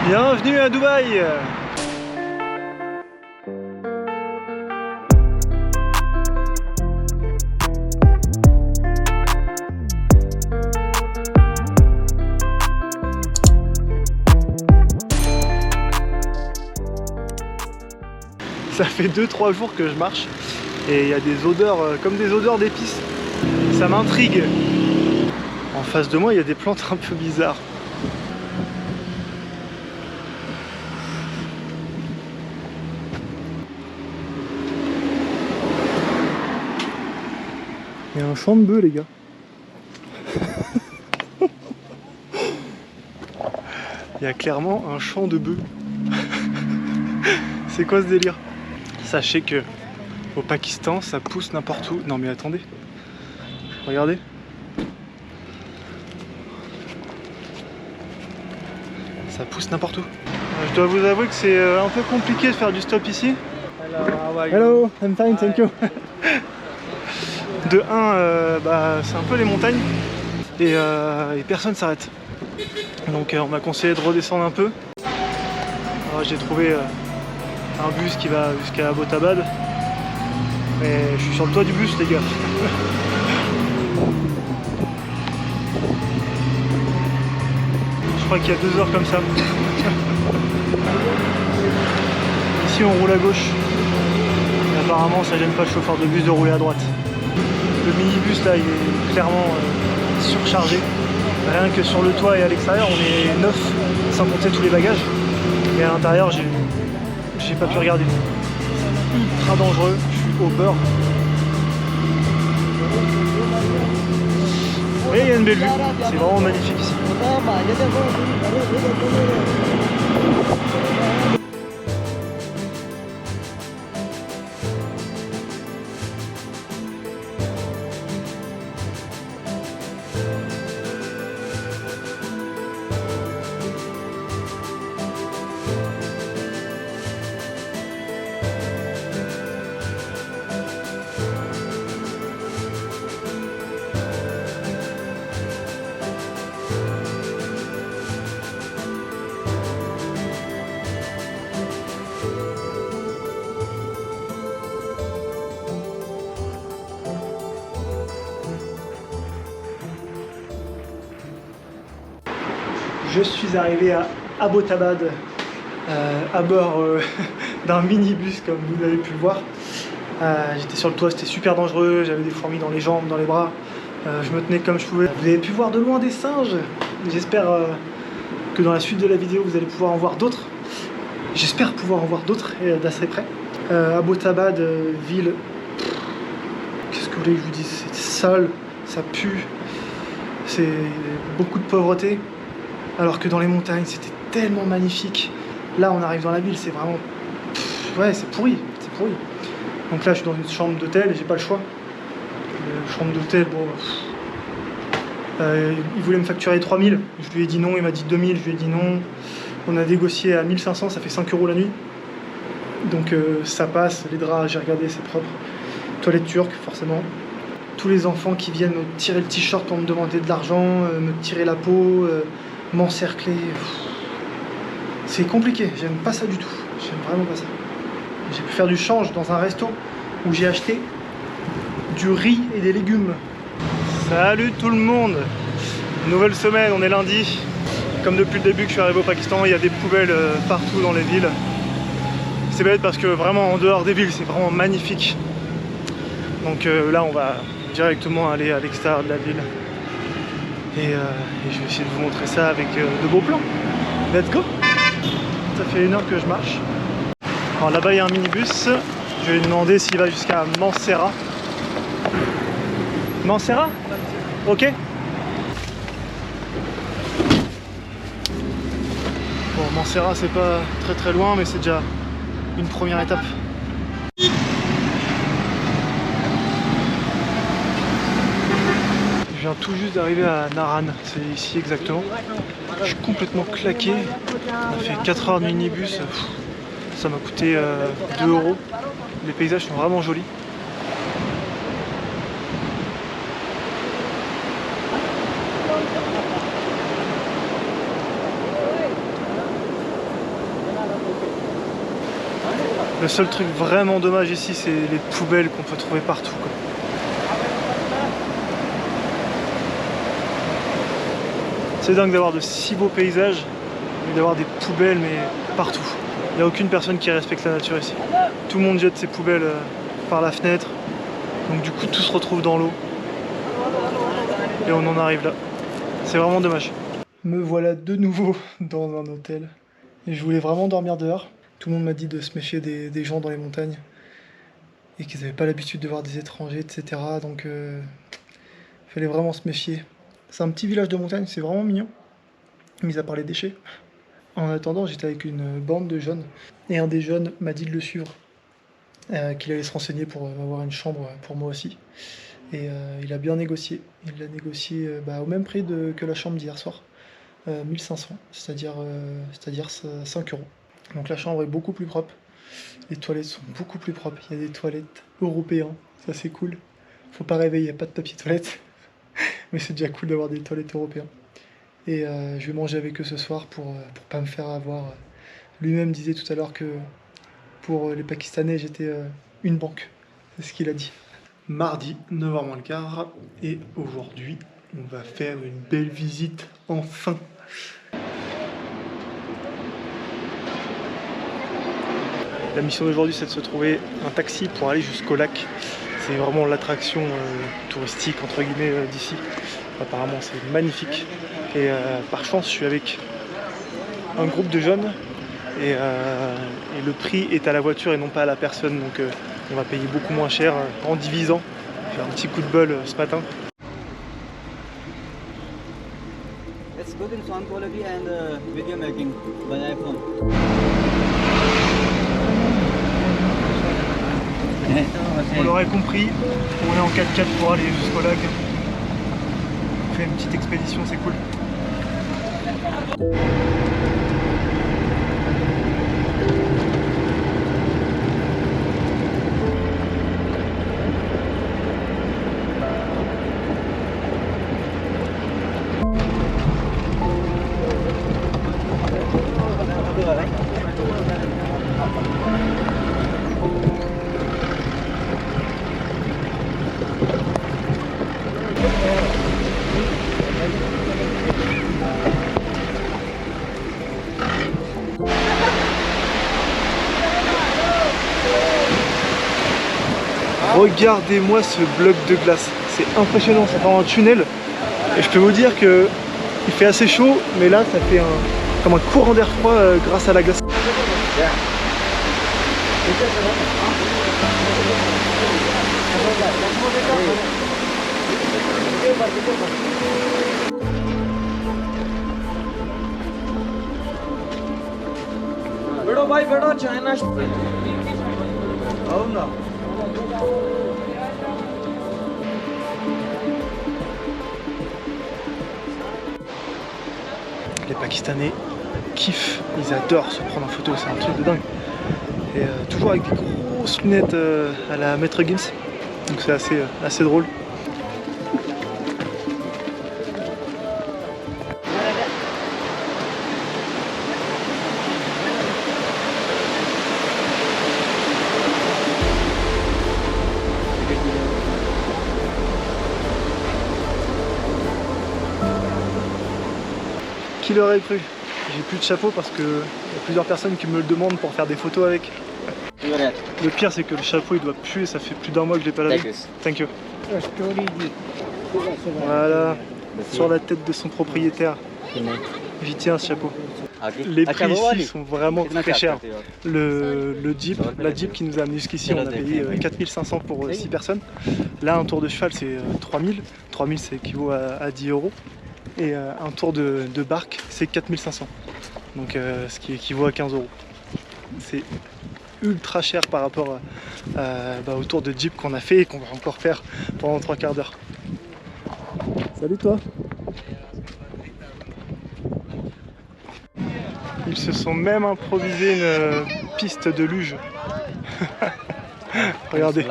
Bienvenue à Dubaï. Ça fait 2-3 jours que je marche et il y a des odeurs comme des odeurs d'épices. Ça m'intrigue. En face de moi, il y a des plantes un peu bizarres. Il y a un champ de bœufs, les gars. Il y a clairement un champ de bœufs. C'est quoi ce délire? Sachez que au Pakistan, ça pousse n'importe où. Non mais attendez. Regardez. Ça pousse n'importe où. Je dois vous avouer que c'est un peu compliqué de faire du stop ici. Hello, I'm fine, thank you. De 1, c'est un peu les montagnes et personne s'arrête. Donc on m'a conseillé de redescendre un peu. J'ai trouvé un bus qui va jusqu'à Abbottabad. Mais je suis sur le toit du bus, les gars. Je crois qu'il y a 2 heures comme ça. Ici on roule à gauche. Et apparemment ça gêne pas le chauffeur de bus de rouler à droite. Le minibus là il est clairement surchargé. Rien que sur le toit et à l'extérieur on est 9 sans compter tous les bagages. Et à l'intérieur j'ai pas pu regarder. Ultra dangereux, je suis au beurre. Et il y a une belle vue, c'est vraiment magnifique ici. Je suis arrivé à Abbottabad à bord d'un minibus comme vous avez pu le voir. J'étais sur le toit, c'était super dangereux, j'avais des fourmis dans les jambes, dans les bras. Je me tenais comme je pouvais. Vous avez pu voir de loin des singes. J'espère que dans la suite de la vidéo vous allez pouvoir en voir d'autres. J'espère pouvoir en voir d'autres et d'assez près. Abbottabad, ville... Qu'est-ce que vous voulez que je vous dise? C'est sale, ça pue, c'est beaucoup de pauvreté. Alors que dans les montagnes, c'était tellement magnifique. Là, on arrive dans la ville, c'est vraiment... ouais, c'est pourri, c'est pourri. Donc là, je suis dans une chambre d'hôtel et j'ai pas le choix. Chambre d'hôtel, bon... il voulait me facturer 3000. Je lui ai dit non, il m'a dit 2000, je lui ai dit non. On a négocié à 1500, ça fait 5 € la nuit. Donc ça passe, les draps, j'ai regardé, c'est propre. Toilette turque, forcément. Tous les enfants qui viennent me tirer le t-shirt pour me demander de l'argent, me tirer la peau... m'encercler, c'est compliqué, j'aime pas ça du tout, j'aime vraiment pas ça. J'ai pu faire du change dans un resto où j'ai acheté du riz et des légumes. Salut tout le monde, nouvelle semaine, on est lundi. Comme depuis le début que je suis arrivé au Pakistan, il y a des poubelles partout dans les villes. C'est bête parce que vraiment en dehors des villes c'est vraiment magnifique. Donc là on va directement aller à l'extérieur de la ville. Et je vais essayer de vous montrer ça avec de beaux plans. Let's go! Ça fait 1 heure que je marche. Alors là-bas il y a un minibus. Je vais lui demander s'il va jusqu'à Mansehra. Mansehra? Ok. Bon, Mansehra c'est pas très loin mais c'est déjà une première étape. Je viens tout juste d'arriver à Naran, c'est ici exactement. Je suis complètement claqué. On a fait 4 heures de minibus. Ça m'a coûté 2 €. Les paysages sont vraiment jolis. Le seul truc vraiment dommage ici, c'est les poubelles qu'on peut trouver partout, quoi. C'est dingue d'avoir de si beaux paysages, mais d'avoir des poubelles mais partout. Il n'y a aucune personne qui respecte la nature ici. Tout le monde jette ses poubelles par la fenêtre, donc du coup tout se retrouve dans l'eau. Et on en arrive là. C'est vraiment dommage. Me voilà de nouveau dans un hôtel. Et je voulais vraiment dormir dehors. Tout le monde m'a dit de se méfier des gens dans les montagnes. Et qu'ils n'avaient pas l'habitude de voir des étrangers, etc. Donc il fallait vraiment se méfier. C'est un petit village de montagne, c'est vraiment mignon. Mis à part les déchets. En attendant, j'étais avec une bande de jeunes. Et un des jeunes m'a dit de le suivre. Qu'il allait se renseigner pour avoir une chambre pour moi aussi. Et il a bien négocié. Il l'a négocié au même prix que la chambre d'hier soir. 1500, c'est-à-dire 5 €. Donc la chambre est beaucoup plus propre. Les toilettes sont beaucoup plus propres. Il y a des toilettes européennes. Ça c'est cool. Faut pas rêver, il n'y a pas de papier toilette. Mais c'est déjà cool d'avoir des toilettes européennes. Et je vais manger avec eux ce soir pour pas me faire avoir. Lui-même disait tout à l'heure que pour les Pakistanais, j'étais une banque. C'est ce qu'il a dit. Mardi, 9h moins le quart. Et aujourd'hui, on va faire une belle visite, enfin. La mission d'aujourd'hui, c'est de se trouver un taxi pour aller jusqu'au lac. C'est vraiment l'attraction touristique, entre guillemets, d'ici. Apparemment, c'est magnifique. Et par chance, je suis avec un groupe de jeunes. Et le prix est à la voiture et non pas à la personne. Donc on va payer beaucoup moins cher en divisant. J'ai fait un petit coup de bol ce matin. It's good in sound quality and video making by iPhone. Vous l'aurez compris, on est en 4x4 pour aller jusqu'au lac. On fait une petite expédition, c'est cool. Regardez-moi ce bloc de glace, c'est impressionnant, ça part en tunnel. Et je peux vous dire que il fait assez chaud, mais là ça fait comme un courant d'air froid grâce à la glace. बेड़ो भाई बेड़ो चाइना आओ ना Les Pakistanais kiffent, ils adorent se prendre en photo, c'est un truc de dingue. Et toujours avec des grosses lunettes à la Maître Gims, donc c'est assez drôle. Qui l'aurait cru? J'ai plus de chapeau parce qu'il y a plusieurs personnes qui me le demandent pour faire des photos avec. Le pire c'est que le chapeau il doit puer, ça fait plus d'1 mois que je l'ai pas lavé. Thank you. Voilà, sur la tête de son propriétaire. J'y tiens ce chapeau. Les prix ici sont vraiment très chers. La Jeep qui nous a amené jusqu'ici, on a payé 4500 pour 6 personnes. Là un tour de cheval c'est 3000. 3000 ça équivaut à 10 €. Et un tour de barque c'est 4500, donc ce qui équivaut à 15 €. C'est ultra cher par rapport au tour de Jeep qu'on a fait et qu'on va encore faire pendant 3 quarts d'heure. Salut toi. Ils se sont même improvisé une piste de luge. Regardez.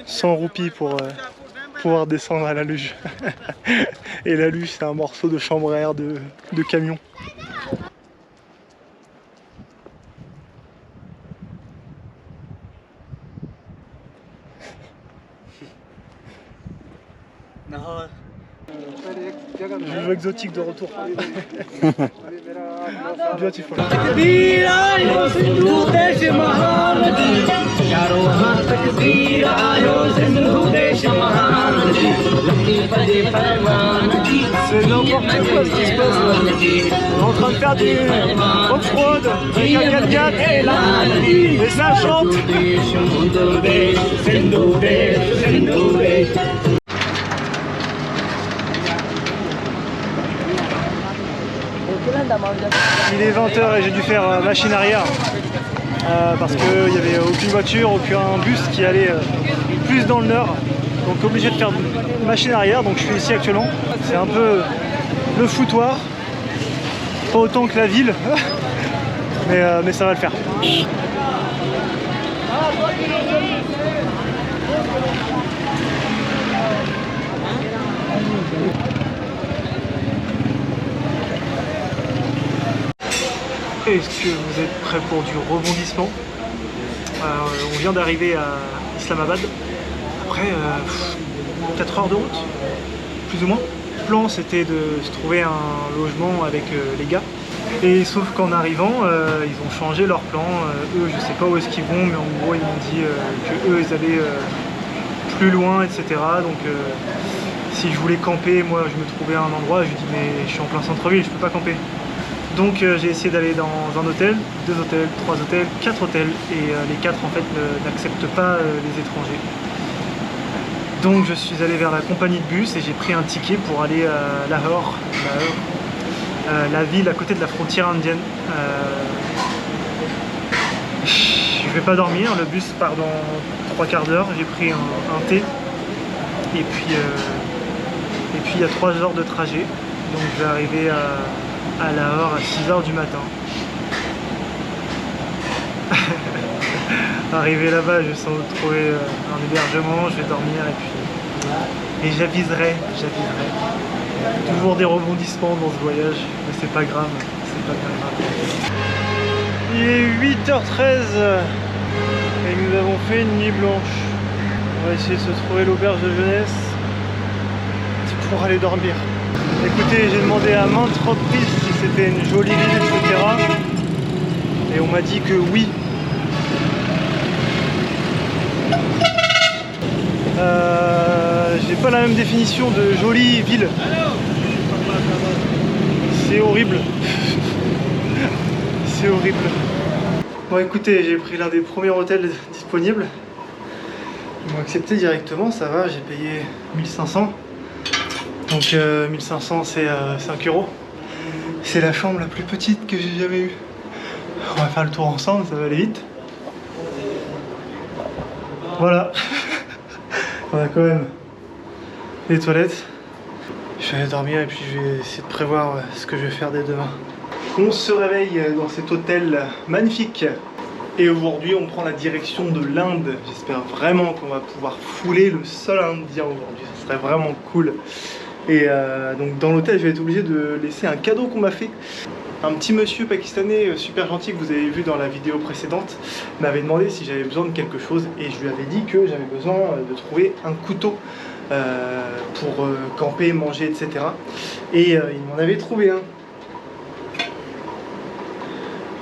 100 roupies pour pouvoir descendre à la luge. Et la luge c'est un morceau de chambre à air de camion. Jeu exotique de retour. Beautiful. C'est n'importe quoi ce qui se passe là. On est en train de faire du off-road avec un 4x4 et ça chante. Il est 20h et j'ai dû faire machine arrière parce qu'il n'y avait aucune voiture, aucun bus qui allait plus dans le nord. Donc obligé de faire machine arrière, donc je suis ici actuellement. C'est un peu le foutoir, pas autant que la ville, mais ça va le faire. Est-ce que vous êtes prêts pour du rebondissement? On vient d'arriver à Islamabad. Après 4 heures de route, plus ou moins. Le plan c'était de se trouver un logement avec les gars. Et sauf qu'en arrivant, ils ont changé leur plan. Eux, je sais pas où est-ce qu'ils vont, mais en gros ils m'ont dit que eux ils allaient plus loin, etc. Donc si je voulais camper, moi je me trouvais à un endroit, je lui dis mais je suis en plein centre-ville, je peux pas camper. Donc j'ai essayé d'aller dans un hôtel, 2 hôtels, 3 hôtels, 4 hôtels et les 4 en fait n'acceptent pas les étrangers. Donc je suis allé vers la compagnie de bus et j'ai pris un ticket pour aller à Lahore, la ville à côté de la frontière indienne. Je vais pas dormir, le bus part dans 3 quarts d'heure, j'ai pris un thé et puis il y a 3 heures de trajet, donc je vais arriver à Lahore à 6 h du matin. Arrivé là-bas, je sens trouver un hébergement, je vais dormir et j'aviserai. Toujours des rebondissements dans ce voyage, mais c'est pas grave, Il est 8h13 et nous avons fait une nuit blanche. On va essayer de se trouver l'auberge de jeunesse pour aller dormir. Écoutez, j'ai demandé à maintes reprises si c'était une jolie ville, etc. Et on m'a dit que oui. J'ai pas la même définition de jolie ville. C'est horrible. C'est horrible. Bon écoutez, j'ai pris l'un des premiers hôtels disponibles. Ils m'ont accepté directement, ça va, j'ai payé 1500. Donc 1500 c'est 5 €. C'est la chambre la plus petite que j'ai jamais eue. On va faire le tour ensemble, ça va aller vite. Voilà. On a quand même les toilettes. Je vais aller dormir et puis je vais essayer de prévoir ce que je vais faire dès demain. On se réveille dans cet hôtel magnifique. Et aujourd'hui on prend la direction de l'Inde. J'espère vraiment qu'on va pouvoir fouler le sol indien aujourd'hui. Ce serait vraiment cool. Et donc dans l'hôtel je vais être obligé de laisser un cadeau qu'on m'a fait. Un petit monsieur pakistanais super gentil que vous avez vu dans la vidéo précédente m'avait demandé si j'avais besoin de quelque chose et je lui avais dit que j'avais besoin de trouver un couteau pour camper, manger, etc. Et il m'en avait trouvé un.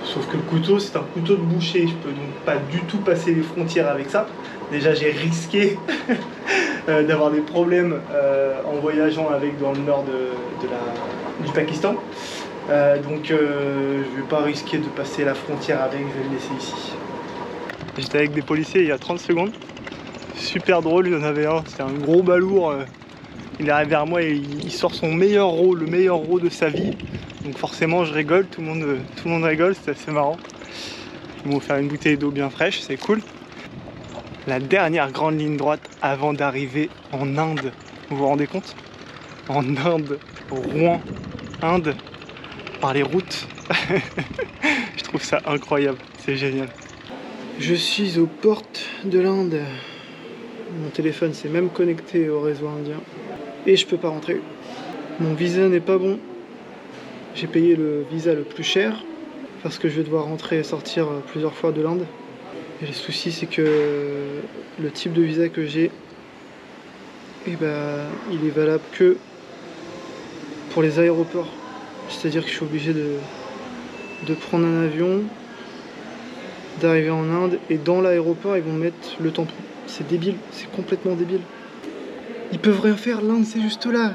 Sauf que le couteau c'est un couteau de boucher, je peux donc pas du tout passer les frontières avec ça. Déjà j'ai risqué d'avoir des problèmes en voyageant avec dans le nord du Pakistan. Donc je vais pas risquer de passer la frontière avec, je vais le laisser ici. J'étais avec des policiers il y a 30 secondes. Super drôle, il y en avait un, c'était un gros balourd. Il arrive vers moi et il sort son meilleur row, le meilleur row de sa vie. Donc forcément je rigole, tout le monde rigole, c'est assez marrant. Ils m'ont offert une bouteille d'eau bien fraîche, c'est cool. La dernière grande ligne droite avant d'arriver en Inde. Vous vous rendez compte? En Inde, Rouen, Inde, par les routes. Je trouve ça incroyable, c'est génial. Je suis aux portes de l'Inde. Mon téléphone s'est même connecté au réseau indien. Et je peux pas rentrer. Mon visa n'est pas bon. J'ai payé le visa le plus cher parce que je vais devoir rentrer et sortir plusieurs fois de l'Inde. Et le souci c'est que le type de visa que j'ai et bah, il est valable que pour les aéroports. C'est-à-dire que je suis obligé de prendre un avion, d'arriver en Inde, et dans l'aéroport, ils vont mettre le tampon. C'est débile, c'est complètement débile. Ils peuvent rien faire, l'Inde c'est juste là.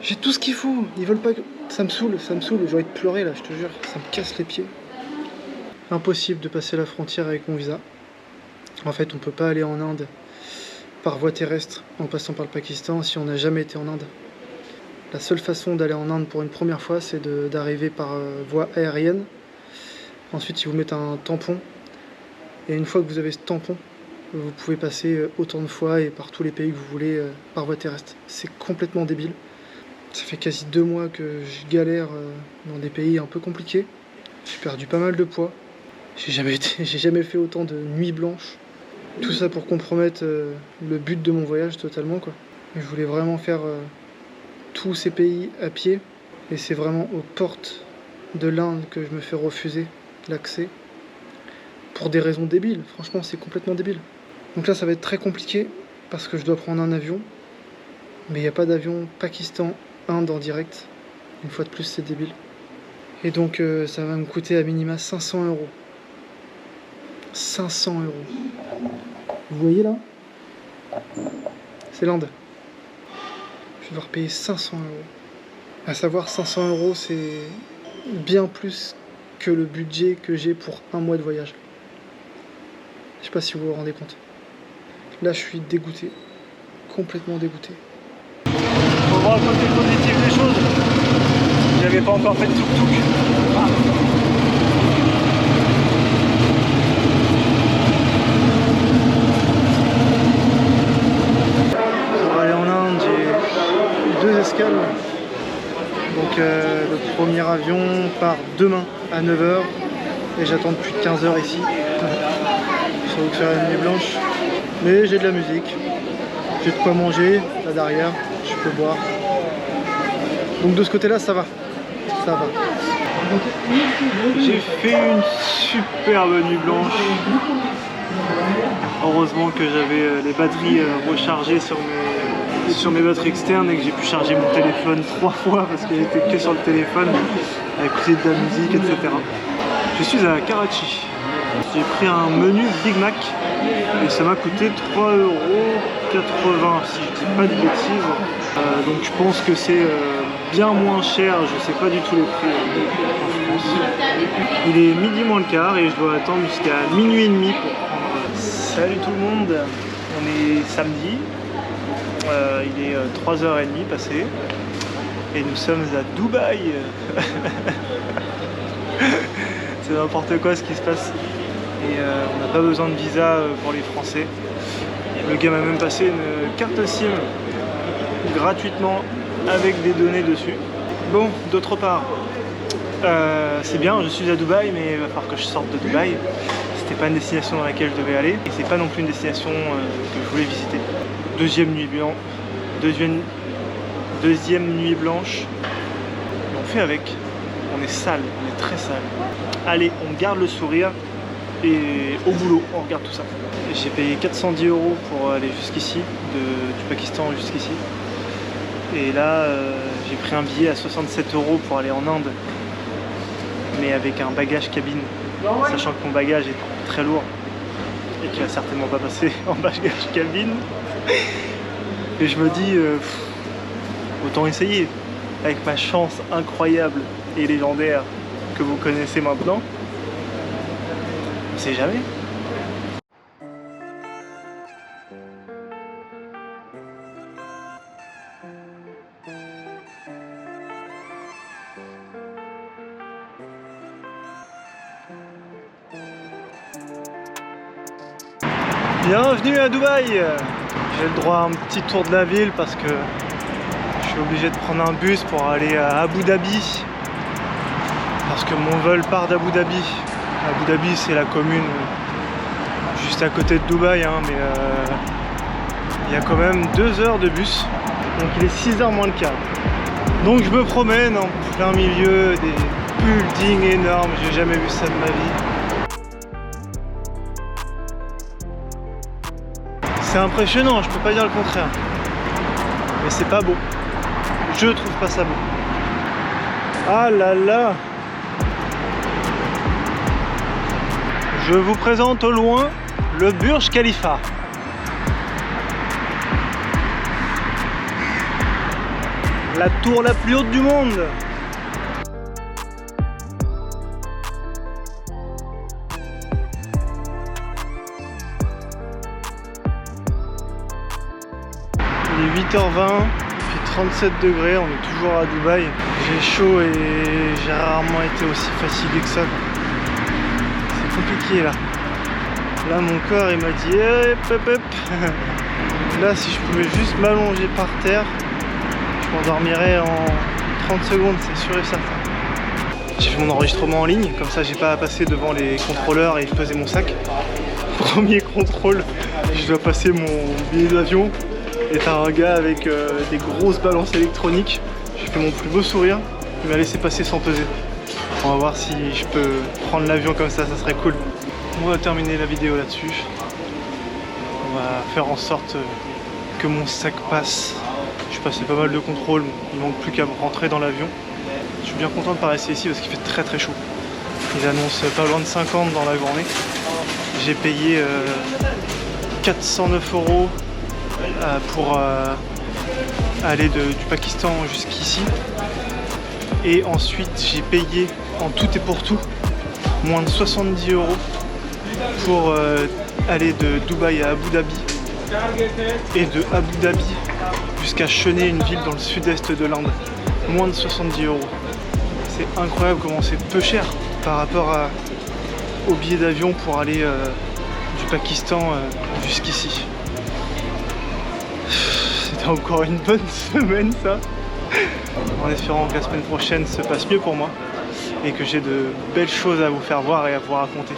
J'ai tout ce qu'il faut. Ils veulent pas que... Ça me saoule, j'ai envie de pleurer là, je te jure. Ça me casse les pieds. Impossible de passer la frontière avec mon visa. En fait, on peut pas aller en Inde par voie terrestre en passant par le Pakistan si on n'a jamais été en Inde. La seule façon d'aller en Inde pour une première fois, c'est d'arriver par voie aérienne. Ensuite, ils vous mettent un tampon. Et une fois que vous avez ce tampon, vous pouvez passer autant de fois et par tous les pays que vous voulez par voie terrestre. C'est complètement débile. Ça fait quasi 2 mois que je galère dans des pays un peu compliqués. J'ai perdu pas mal de poids. J'ai jamais fait autant de nuits blanches. Tout ça pour compromettre le but de mon voyage totalement, quoi. Je voulais vraiment faire tous ces pays à pied. Et c'est vraiment aux portes de l'Inde que je me fais refuser l'accès. Pour des raisons débiles. Franchement, c'est complètement débile. Donc là, ça va être très compliqué parce que je dois prendre un avion. Mais il n'y a pas d'avion Pakistan-Inde en direct. Une fois de plus, c'est débile. Et donc, ça va me coûter à minima 500 €. 500 €. Vous voyez là? C'est l'Inde. Je vais devoir payer 500 €. À savoir, 500 €, c'est bien plus que le budget que j'ai pour un mois de voyage. Je sais pas si vous vous rendez compte. Là, je suis dégoûté. Complètement dégoûté. Faut voir le côté positif des choses. J'avais pas encore fait de tuk-tuk. Pour aller en Inde, j'ai 2 escales. Donc le premier avion part demain à 9 h et j'attends depuis 15 h ici. Sans doute faire une nuit blanche. Mais j'ai de la musique. J'ai de quoi manger là derrière. Je peux boire. Donc de ce côté-là, ça va. Ça va. J'ai fait une superbe nuit blanche. Heureusement que j'avais les batteries rechargées sur mes batteries externes et que j'ai pu charger mon téléphone 3 fois parce qu'elle était que sur le téléphone, à écouter de la musique, etc. Je suis à Karachi. J'ai pris un menu Big Mac et ça m'a coûté 3,80 € si je dis pas de bêtises. Donc je pense que c'est bien moins cher, je sais pas du tout les prix en France. Il est midi moins le quart et je dois attendre jusqu'à minuit et demi pour prendre. Salut tout le monde, on est samedi, il est 3h30 passé et nous sommes à Dubaï. C'est n'importe quoi ce qui se passe. Et on n'a pas besoin de visa pour les Français. Le gars m'a même passé une carte SIM gratuitement avec des données dessus. Bon, d'autre part, c'est bien, je suis à Dubaï, mais il va falloir que je sorte de Dubaï. C'était pas une destination dans laquelle je devais aller et c'est pas non plus une destination que je voulais visiter. Deuxième nuit blanche. On fait avec. On est sale, on est très sale. Allez, on garde le sourire et au boulot, on regarde tout ça. J'ai payé 410 € pour aller jusqu'ici, du Pakistan jusqu'ici. Et là, j'ai pris un billet à 67 € pour aller en Inde, mais avec un bagage cabine, sachant que mon bagage est très lourd et qu'il va certainement pas passer en bagage cabine. Et je me dis, autant essayer, avec ma chance incroyable et légendaire que vous connaissez maintenant. On sait jamais. Bienvenue à Dubaï. J'ai le droit à un petit tour de la ville parce que je suis obligé de prendre un bus pour aller à Abu Dhabi. Parce que mon vol part d'Abu Dhabi. Abu Dhabi, c'est la commune juste à côté de Dubaï, hein, mais il y a quand même 2 heures de bus. Donc il est 6 h moins le quart. Donc je me promène en plein milieu des buildings énormes. J'ai jamais vu ça de ma vie. C'est impressionnant, je peux pas dire le contraire. Mais c'est pas beau. Je trouve pas ça beau. Ah là là! Je vous présente au loin le Burj Khalifa. La tour la plus haute du monde. Il est 8h20, il fait 37 degrés, on est toujours à Dubaï. J'ai chaud et j'ai rarement été aussi fatigué que ça. C'est compliqué là. Là mon corps il m'a dit hop hop hop. Là si je pouvais juste m'allonger par terre, je m'endormirais en 30 secondes, c'est sûr et certain. J'ai fait mon enregistrement en ligne, comme ça j'ai pas à passer devant les contrôleurs et peser mon sac. Premier contrôle, je dois passer mon billet d'avion. Et t'as un gars avec des grosses balances électroniques. J'ai fait mon plus beau sourire. Il m'a laissé passer sans peser. On va voir si je peux prendre l'avion comme ça serait cool. On va terminer la vidéo là-dessus. On va faire en sorte que mon sac passe. J'ai passé pas mal de contrôles. Il manque plus qu'à rentrer dans l'avion. Je suis bien content de pas rester ici parce qu'il fait très très chaud. Ils annoncent pas loin de 50 dans la journée. J'ai payé 409 € pour aller du Pakistan jusqu'ici, et ensuite j'ai payé en tout et pour tout moins de 70 € pour aller de Dubaï à Abu Dhabi et de Abu Dhabi jusqu'à Cheney, une ville dans le sud-est de l'Inde. Moins de 70 €. C'est incroyable comment c'est peu cher par rapport au billet d'avion pour aller du Pakistan jusqu'ici. C'était encore une bonne semaine ça, en espérant que la semaine prochaine se passe mieux pour moi et que j'ai de belles choses à vous faire voir et à vous raconter.